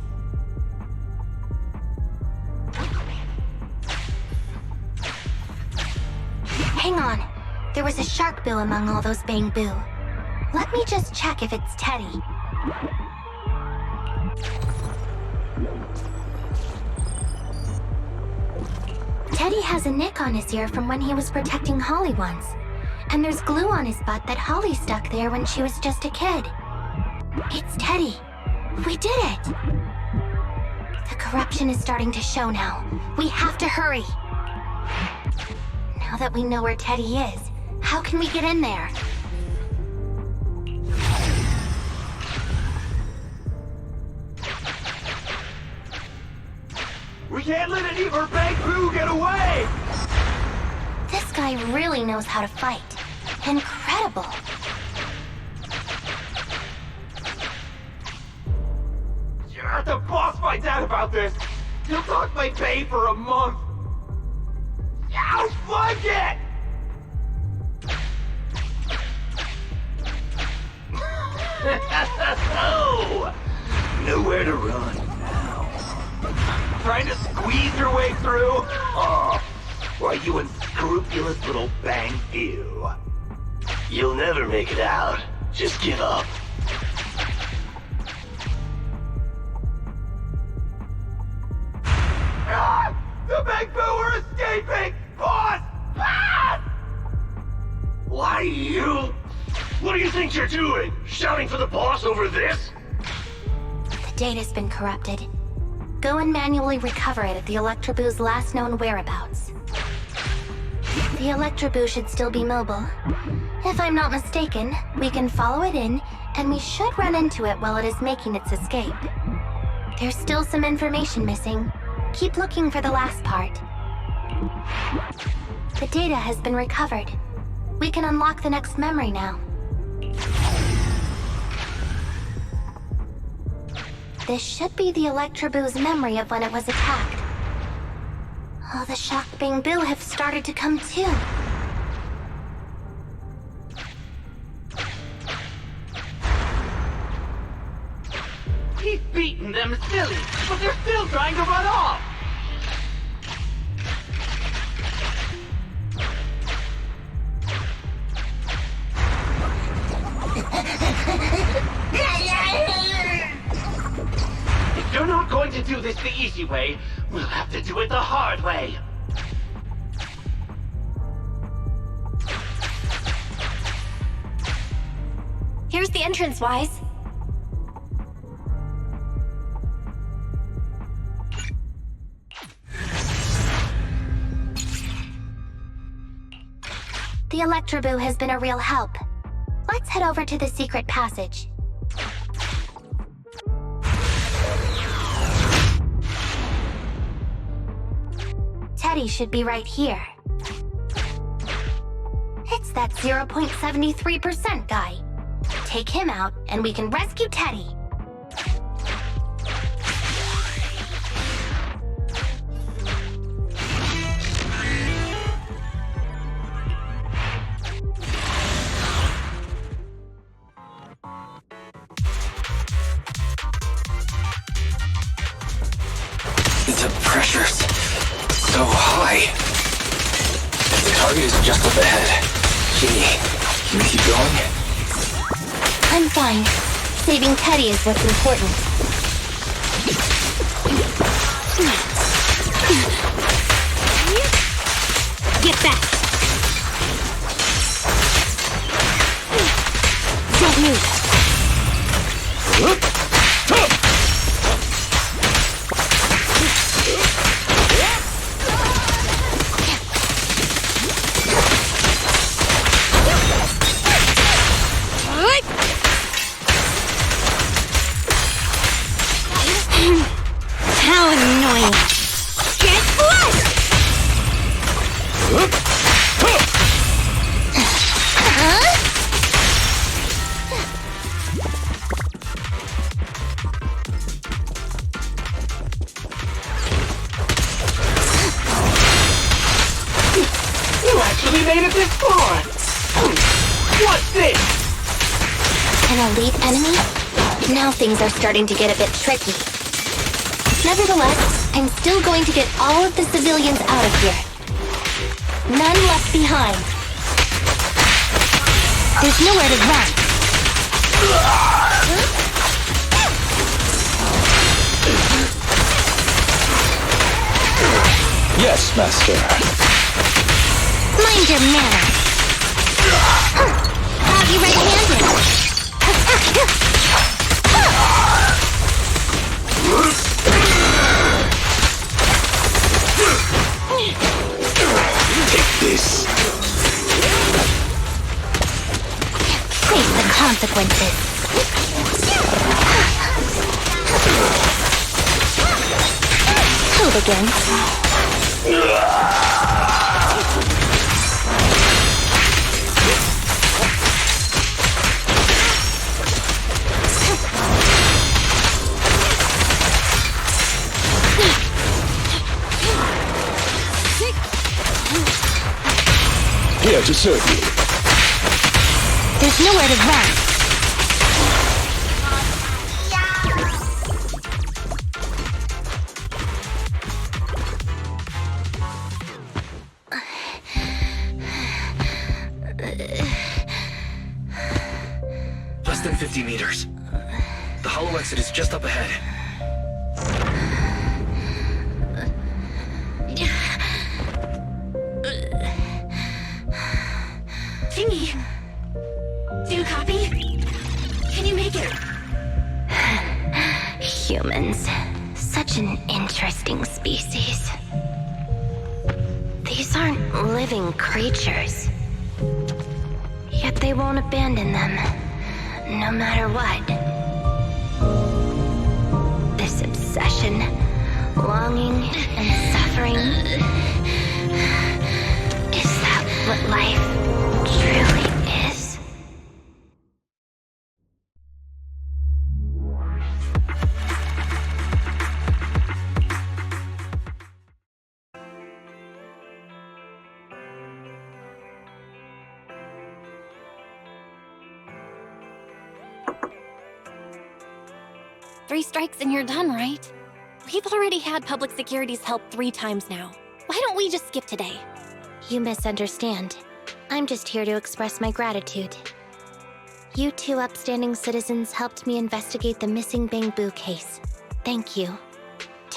[SPEAKER 1] Hang on. There was a shark boo among all those Bangboo. Let me just check if it's Teddy. Teddy has a nick on his ear from when he was protecting Holly once. And there's glue on his butt that Holly stuck there when she was just a kid. It's Teddy. We did it! The corruption is starting to show now. We have to hurry. Now that we know where Teddy is, how can we get in there?
[SPEAKER 10] We can't let any of our Bangboo get away!
[SPEAKER 1] This guy really knows how to fight. Incredible.
[SPEAKER 10] If the boss finds out about this, he'll talk my pay for a month. I'll fuck it! Oh, nowhere to run now. Trying to squeeze your way through? Oh, why, you unscrupulous little Bangboo. You'll never make it out. Just give up. Ah! The Bangboo are escaping! Boss! Ah! Why you? What do you think you're doing? Shouting for the boss over this?
[SPEAKER 1] The data's been corrupted. Go and manually recover it at the Electroboo's last known whereabouts. The Electroboo should still be mobile. If I'm not mistaken, we can follow it in, and we should run into it while it is making its escape. There's still some information missing. Keep looking for the last part. The data has been recovered. We can unlock the next memory now. This should be the Electroboo's memory of when it was attacked. Oh, the shocked Bangboo have started to come too.
[SPEAKER 10] He's beaten them silly, but they're still trying to run off! If you're not going to to do this the easy way, we'll have to do it the hard way.
[SPEAKER 2] Here's the entrance, Wise.
[SPEAKER 1] The Electroboo has been a real help. Let's head over to the secret passage. Teddy should be right here. It's that 0.73% guy. Take him out, and we can rescue Teddy.
[SPEAKER 4] The pressure's so high. The target is just up ahead. Qingyi, can you keep going?
[SPEAKER 1] I'm fine. Saving Teddy is what's important.
[SPEAKER 2] Get back! Don't move! How annoying! Get flushed!
[SPEAKER 10] You actually made it this far! What's this?
[SPEAKER 1] An elite enemy? Now things are starting to get a bit tricky. Nevertheless, I'm still going to get all of the civilians out of here. None left behind. There's nowhere to run.
[SPEAKER 9] Yes, Master.
[SPEAKER 1] Mind your manners. Have you red-handed?
[SPEAKER 9] Take this.
[SPEAKER 1] Face the consequences. Hooligans.
[SPEAKER 9] Here to serve you.
[SPEAKER 1] There's nowhere to run.
[SPEAKER 4] Less than 50 meters. The hollow exit is just up ahead.
[SPEAKER 2] Qingyi! Do you copy? Can you make it?
[SPEAKER 1] Humans. Such an interesting species. These aren't living creatures. Yet they won't abandon them, no matter what. This obsession, longing, and suffering. Is that what life truly is?
[SPEAKER 2] Three strikes and you're done, right? We've already had public security's help 3 times now. Why don't we just skip today?
[SPEAKER 1] You misunderstand. I'm just here to express my gratitude. You 2 upstanding citizens helped me investigate the missing Bangboo case. Thank you.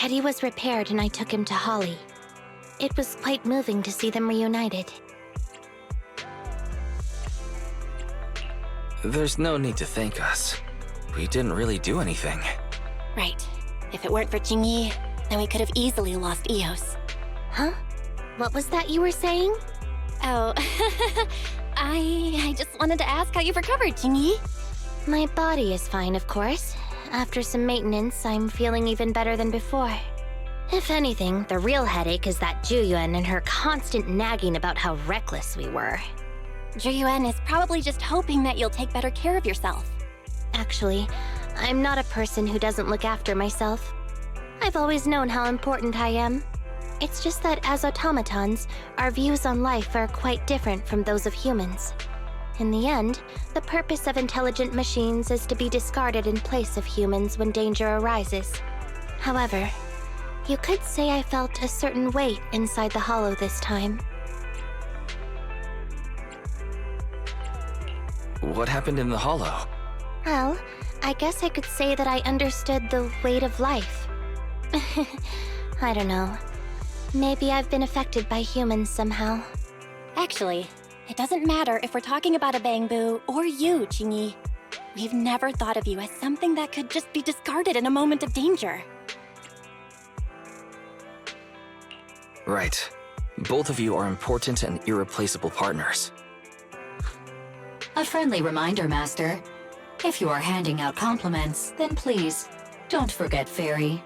[SPEAKER 1] Teddy was repaired and I took him to Holly. It was quite moving to see them reunited.
[SPEAKER 4] There's no need to thank us. We didn't really do anything.
[SPEAKER 2] Right. If it weren't for Qingyi, then we could have easily lost Eos.
[SPEAKER 1] Huh? What was that you were saying?
[SPEAKER 2] Oh, I just wanted to ask how you've recovered, Qingyi.
[SPEAKER 1] My body is fine, of course. After some maintenance, I'm feeling even better than before. If anything, the real headache is that Juyuan and her constant nagging about how reckless we were.
[SPEAKER 2] Juyuan is probably just hoping that you'll take better care of yourself.
[SPEAKER 1] Actually, I'm not a person who doesn't look after myself. I've always known how important I am. It's just that as automatons, our views on life are quite different from those of humans. In the end, the purpose of intelligent machines is to be discarded in place of humans when danger arises. However, you could say I felt a certain weight inside the hollow this time.
[SPEAKER 4] What happened in the hollow?
[SPEAKER 1] Well, I guess I could say that I understood the weight of life. I don't know. Maybe I've been affected by humans somehow.
[SPEAKER 2] Actually, it doesn't matter if we're talking about a Bangboo or you, Qingyi. We've never thought of you as something that could just be discarded in a moment of danger.
[SPEAKER 4] Right. Both of you are important and irreplaceable partners.
[SPEAKER 5] A friendly reminder, Master. If you are handing out compliments, then please, don't forget Fairy.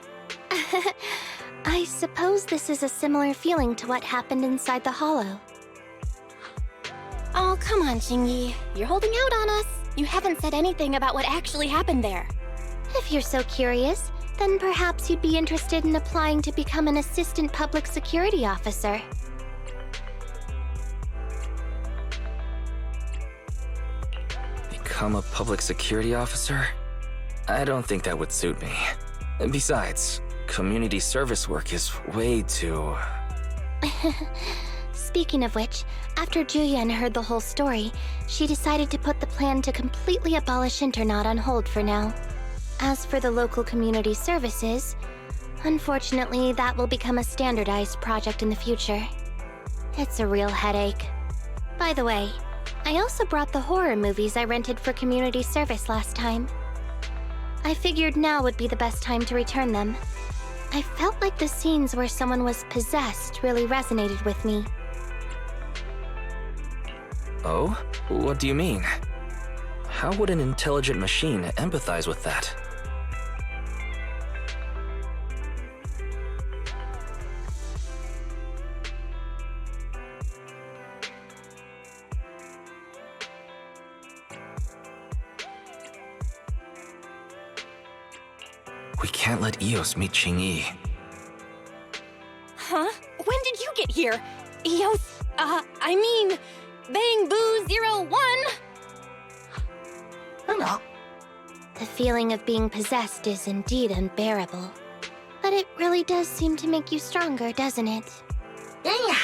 [SPEAKER 1] I suppose this is a similar feeling to what happened inside the hollow.
[SPEAKER 2] Oh, come on, Qingyi. You're holding out on us. You haven't said anything about what actually happened there.
[SPEAKER 1] If you're so curious, then perhaps you'd be interested in applying to become an assistant public security officer.
[SPEAKER 4] Become a public security officer? I don't think that would suit me. Besides, community service work is way too...
[SPEAKER 1] Speaking of which, after Juyuan heard the whole story, she decided to put the plan to completely abolish Internaut on hold for now. As for the local community services, unfortunately that will become a standardized project in the future. It's a real headache. By the way, I also brought the horror movies I rented for community service last time. I figured now would be the best time to return them. I felt like the scenes where someone was possessed really resonated with me.
[SPEAKER 4] Oh? What do you mean? How would an intelligent machine empathize with that? We can't let Eos meet Qingyi.
[SPEAKER 2] Huh? When did you get here? Eos, I mean, Bangboo 01?
[SPEAKER 10] Hello.
[SPEAKER 1] The feeling of being possessed is indeed unbearable. But it really does seem to make you stronger, doesn't it?
[SPEAKER 10] Yeah.